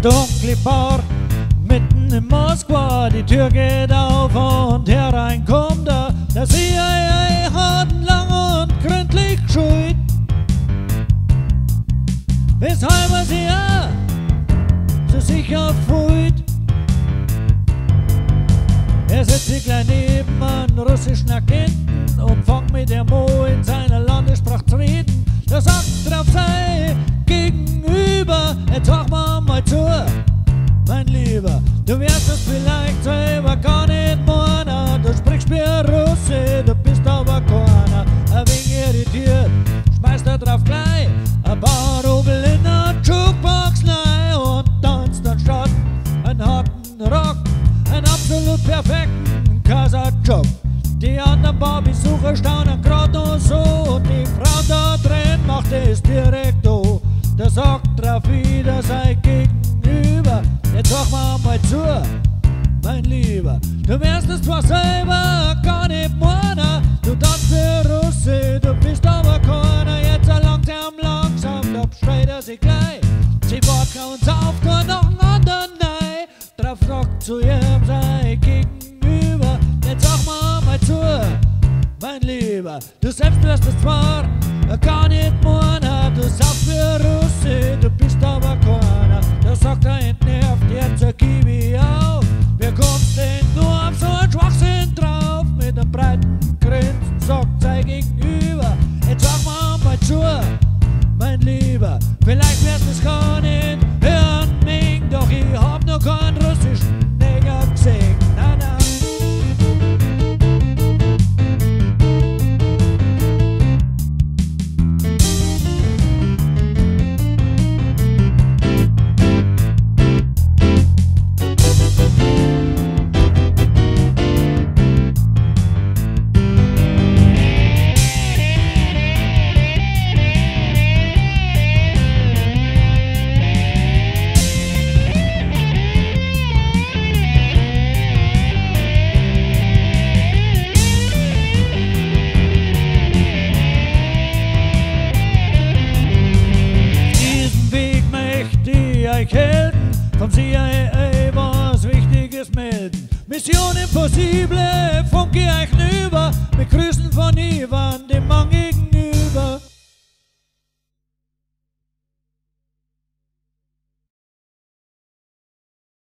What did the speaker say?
dunkle Bar mitten in Moskwa, die Tür geht auf und herein kommt er. Der CIA hat ihn lang und gründlich geschult, weshalb er sich so sicher fühlt. Er setzt sich gleich neben einen russischen Agenten und fängt mit der Mo in seiner Landessprache zu reden. Da sagt er auf sein Gegenüber: Jetzt hör mal zu, mein Lieber, du wirst es vielleicht selber gar nicht meinen. Du sprichst wie ein Russe, du bist aber keiner. Ein wenig irritiert schmeißt er drauf gleich ein paar Rubel in der Jukebox rein und tanzt anstatt einen harten Rock einen absolut perfekten Kasachok. Die anderen Barbesucher staunen grad noch so und die Frau da drin macht es direkt so. Da sagt drauf wieder sein Gegenüber: Jetzt sag mal zu, mein Lieber, du wirst es zwar selber gar nicht meiner. Du tanzt wie Russe, du bist aber keiner. Jetzt langsam, da beschreit er sich gleich. Sie Wodka und sauft nur noch einen anderen nein. Drauf sagt zu ihm sein Gegenüber: Jetzt sag mal zu, mein Lieber, du selbst wirst es zwar gar nicht meiner. Du saufst wie Russe, du bist aber keiner. Da sagt er entnervt: Jetzt gib ich auf. Wir kommst denn nur auf so einen Schwachsinn drauf? Mit einem breiten Grinsen sagt sein Gegenüber: Jetzt sag mal zu, mein Lieber, vielleicht wirst du es gar nicht hören mögen, doch ich hab noch keinen russischen Neger gesehen. Na, na. Vom CIA was Wichtiges melden. Mission Impossible, funke euch über, mit Grüßen von Ivan, dem Mangi